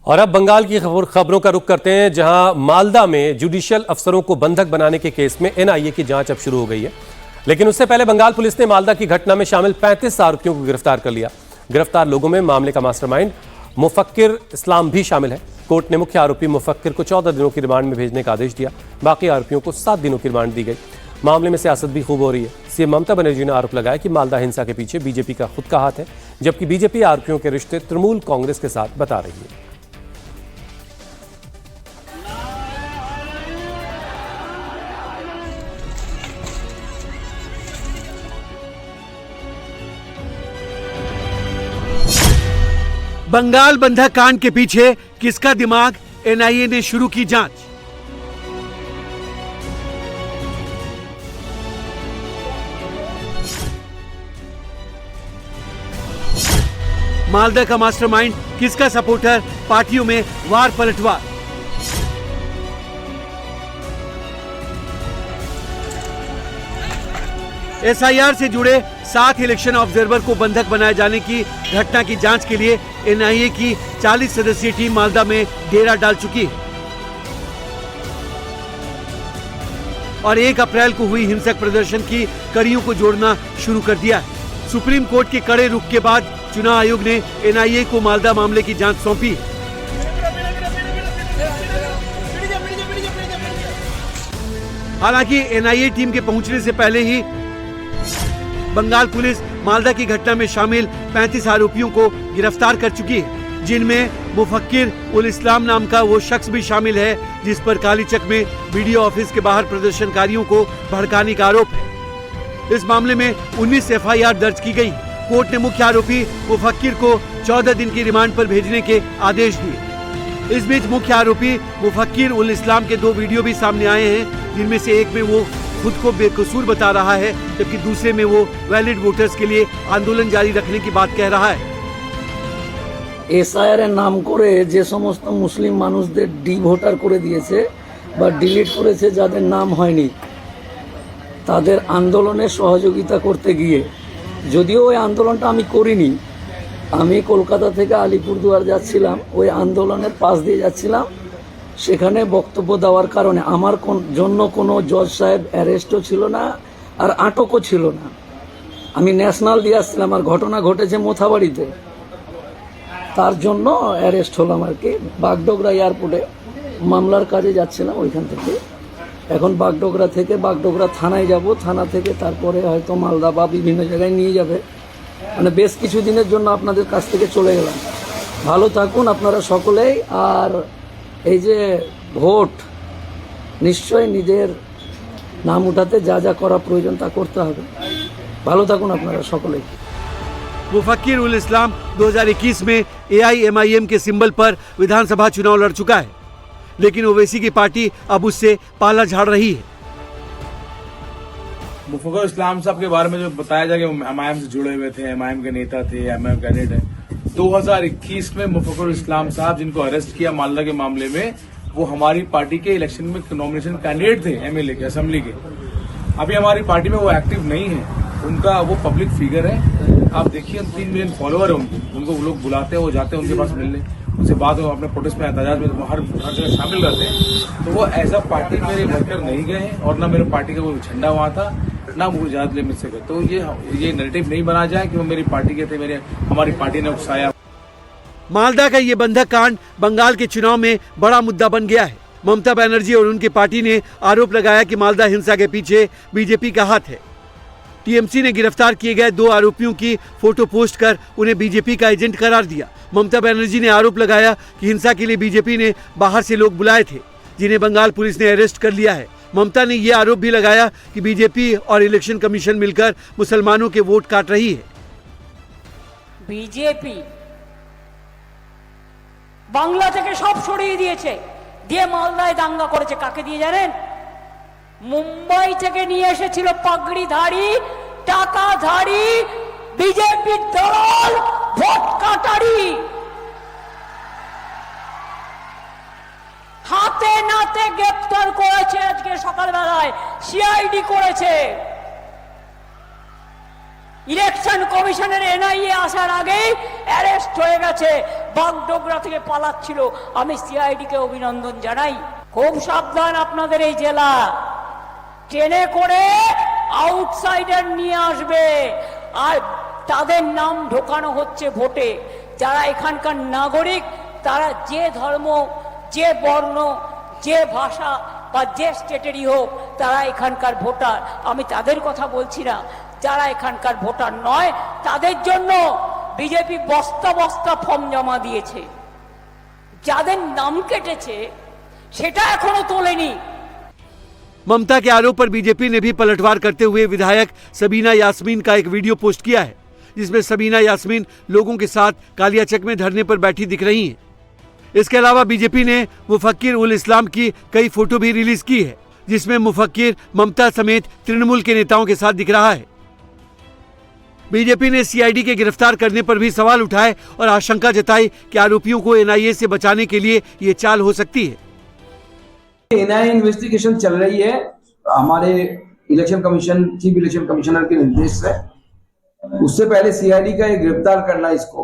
और अब बंगाल की खबरों का रुख करते हैं, जहां मालदा में जुडिशियल अफसरों को बंधक बनाने के केस में एनआईए की जांच अब शुरू हो गई है। लेकिन उससे पहले बंगाल पुलिस ने मालदा की घटना में शामिल 35 आरोपियों को गिरफ्तार कर लिया। गिरफ्तार लोगों में मामले का मास्टरमाइंड मुफक्किर इस्लाम भी शामिल है। कोर्ट ने मुख्य आरोपी मुफक्किर को 14 दिनों की रिमांड में भेजने का आदेश दिया। बाकी आरोपियों को 7 दिनों की रिमांड दी गई। मामले में सियासत भी खूब हो रही है। सीएम ममता बनर्जी ने आरोप लगाया कि मालदा हिंसा के पीछे बीजेपी का खुद का हाथ है, जबकि बीजेपी आरोपियों के रिश्ते तृणमूल कांग्रेस के साथ बता रही है। बंगाल बंधक कांड के पीछे किसका दिमाग, एनआईए ने शुरू की जांच। मालदा का मास्टरमाइंड किसका सपोर्टर, पार्टियों में वार पलटवार। एसआईआर से जुड़े 7 इलेक्शन ऑब्जर्वर को बंधक बनाए जाने की घटना की जांच के लिए एनआईए की 40 सदस्यीय टीम मालदा में डेरा डाल चुकी है और 1 अप्रैल को हुई हिंसक प्रदर्शन की कड़ियों को जोड़ना शुरू कर दिया है। सुप्रीम कोर्ट के कड़े रुख के बाद चुनाव आयोग ने एनआईए को मालदा मामले की जांच सौंपी। हालांकि एनआईए टीम के पहुंचने से पहले ही बंगाल पुलिस मालदा की घटना में शामिल 35 आरोपियों को गिरफ्तार कर चुकी है, जिनमें मुफक्किर उल इस्लाम नाम का वो शख्स भी शामिल है जिस पर कालीचक में बीडीओ ऑफिस के बाहर प्रदर्शनकारियों को भड़काने का आरोप है। इस मामले में 19 एफआईआर दर्ज की गई। कोर्ट ने मुख्य आरोपी मुफक्किर को 14 दिन की रिमांड पर भेजने के आदेश दिए। इस बीच मुख्य आरोपी मुफक्किर उल इस्लाम के 2 वीडियो भी सामने आए हैं, जिनमें से एक में वो खुद को बेकसूर बता रहा है, जबकि दूसरे में वो वैलिड वोटर्स के लिए आंदोलन जारी रखने की बात कह रहा है। এসআইআর এর নাম করে যে সমস্ত মুসলিম মানুষদের ডিভোটার করে দিয়েছে বা ডিলিট করেছে, যাদের নাম হয়নি, তাদের আন্দোলনে সহযোগিতা করতে গিয়ে, যদিও ওই আন্দোলনটা আমি করিনি, আমি কলকাতা থেকে আলিপুরদুয়ার যাচ্ছিলাম, ওই আন্দোলনের পাশ দিয়ে যাচ্ছিলাম, সেখানে বক্তব্য দেওয়ার কারণে আমার জন্য কোনো জজ সাহেব অ্যারেস্টও ছিল না আর আটকও ছিল না। আমি ন্যাশনাল দিয়ে আসছিলাম আর ঘটনা ঘটেছে মোথাবাড়িতে, তার জন্য অ্যারেস্ট হলাম আর কি। বাগডোগরা এয়ারপোর্টে মামলার কাজে যাচ্ছিলাম ওইখান থেকে। এখন বাগডোগরা থেকে বাগডোগরা থানায় যাব, থানা থেকে তারপরে হয়তো মালদা বা বিভিন্ন জায়গায় নিয়ে যাবে। মানে বেশ কিছু দিনের জন্য আপনাদের কাছ থেকে চলে গেলাম। ভালো থাকুন আপনারা সকলেই। আর এই যে ভোট, নিশ্চয়ই নিজের নাম উঠাতে যা যা করা প্রয়োজন তা করতে হবে। ভালো থাকুন আপনারা সকলেই। मुफक्किर उल इस्लाम 2021 में एआईएमआईएम के सिंबल पर विधानसभा चुनाव लड़ चुका है, लेकिन ओवैसी की पार्टी अब उससे पाला झाड़ रही है। मुफक्किर इस्लाम साहब के बारे में जो बताया जाए कि एमआईएम से जुड़े हुए थे, एमआईएम के नेता थे, एमआईएम कैंडिडेट है। 2021 में मुफक्किर इस्लाम साहब, जिनको अरेस्ट किया मालदा के मामले में, वो हमारी पार्टी के इलेक्शन में नॉमिनेशन कैंडिडेट थे, एमएलए के, असेंबली के। अभी हमारी पार्टी में वो एक्टिव नहीं है। उनका वो पब्लिक फिगर है, आप देखिए 3 मिलियन फॉलोअर है उनको वो लोग बुलाते हैं, वो जाते हैं उनके पास मिलने, उनसे बात हो, अपने प्रोटेस्ट में एहतजाज में हर जगह शामिल रहते हैं। तो वो ऐसा पार्टी मेरे वर्कर नहीं गए और ना मेरे पार्टी का कोई झंडा वहां था, ना वो इजाजत ले मुझसे गए। तो ये नैरेटिव नहीं बना जाए कि वो मेरी पार्टी के थे, हमारी पार्टी ने उकसाया। मालदा का ये बंधक कांड बंगाल के चुनाव में बड़ा मुद्दा बन गया है। ममता बनर्जी और उनकी पार्टी ने आरोप लगाया कि मालदा हिंसा के पीछे बीजेपी का हाथ है। टीएमसी ने गिरफ्तार किए गए 2 आरोपियों की फोटो पोस्ट कर उन्हें बीजेपी का एजेंट करार दिया। ममता बनर्जी ने आरोप लगाया कि हिंसा के लिए बीजेपी ने बाहर से लोग बुलाए थे, जिन्हें बंगाल पुलिस ने अरेस्ट कर लिया है। ममता ने यह आरोप भी लगाया कि बीजेपी और इलेक्शन कमीशन मिलकर मुसलमानों के वोट काट रही है। बीजेपी बांग्ला থেকে সব সরিয়ে দিয়েছে, দিয়ে মালদায় দাঙ্গা করেছে। কাকে দিয়ে জানেন? মুম্বাই থেকে নিয়ে এসেছিল পাগড়িধারী, টাকাধারী বিজেপি দল, ভোট কাটারি। হাতে নাতে গ্রেফতার করেছে আজকে সকালবেলায়, সিআইডি করেছে। ইলেকশন কমিশনের এনআইএ আসার আগেই অ্যারেস্ট হয়ে গেছে। বাগডোগরা থেকে পালাচ্ছিল। আমি সিআইডি কে অভিনন্দন জানাই। খুব সাবধান আপনাদের এই জেলা, ট্রেনে করে আউটসাইডার নিয়ে আসবে আর তাদের নাম ঢোকানো হচ্ছে ভোটে। যারা এখানকার নাগরিক, তারা যে ধর্ম, যে বর্ণ, যে ভাষা বা যে স্টেটেরই হোক, তারা এখানকার ভোটার। আমি তাদের কথা বলছি না, যারা এখানকার ভোটার নয় তাদের জন্য বিজেপি বস্তা বস্তা ফর্ম জমা দিয়েছে। যাদের নাম কেটেছে সেটা এখনো তোলেনি। ममता के आरोप पर बीजेपी ने भी पलटवार करते हुए विधायक सबीना यास्मीन का एक वीडियो पोस्ट किया है, जिसमें सबीना यास्मीन लोगों के साथ कालियाचक में धरने पर बैठी दिख रही हैं। इसके अलावा बीजेपी ने मुफक्किर उल इस्लाम की कई फोटो भी रिलीज की है, जिसमें मुफक्किर ममता समेत तृणमूल के नेताओं के साथ दिख रहा है। बीजेपी ने सीआईडी के गिरफ्तार करने पर भी सवाल उठाए और आशंका जताई कि आरोपियों को एनआईए से बचाने के लिए ये चाल हो सकती है। एनआईए इन्वेस्टिगेशन चल रही है हमारे election commission, chief election commissioner के निर्देश से। उससे पहले सीआईडी का ये गिरफ्तार करना, इसको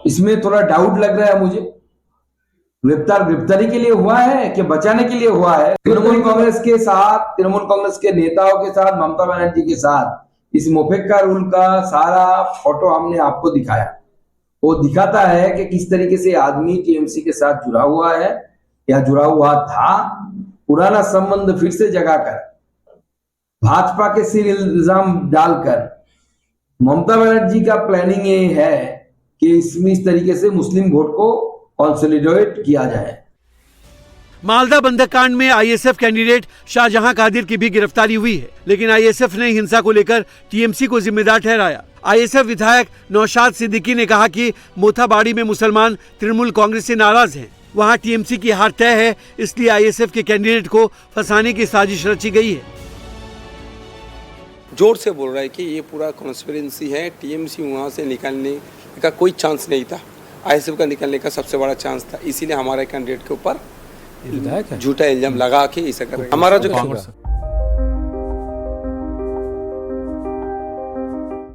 इसमें थोड़ा डाउट लग रहा है मुझे। गिरफ्तारी के लिए हुआ है कि बचाने के लिए हुआ है? तृणमूल कांग्रेस के साथ, तृणमूल कांग्रेस के नेताओं के साथ, ममता बनर्जी के साथ इस मुफक्किर रूल का सारा फोटो हमने आपको दिखाया। वो दिखाता है कि किस तरीके से आदमी टीएमसी के साथ जुड़ा हुआ है या जुड़ा हुआ था। पुराना संबंध फिर से जगाकर, भाजपा के सिर इल्जाम डालकर, ममता बनर्जी का प्लानिंग ये है कि इसमें इस तरीके से मुस्लिम वोट को कंसोलिडेट किया जाए। मालदा बंधक कांड में आईएसएफ कैंडिडेट शाहजहां कादिर की भी गिरफ्तारी हुई है, लेकिन आईएसएफ ने हिंसा को लेकर टीएमसी को जिम्मेदार ठहराया। आईएसएफ विधायक नौशाद सिद्दीकी ने कहा कि मोथाबाड़ी में मुसलमान तृणमूल कांग्रेस से नाराज हैं, वहां टीएमसी की हार तय है, इसलिए आईएसएफ के कैंडिडेट को फंसाने की साजिश रची गई है। जोर से बोल रहा है कि ये पूरा कॉन्स्पिरेंसी है, टीएमसी वहाँ से निकलने का कोई चांस नहीं था, आईएसएफ का निकलने का सबसे बड़ा चांस था। इसीलिए हमारे कैंडिडेट के ऊपर झूठा इल्जाम लगा के ऐसा कर। हमारा जो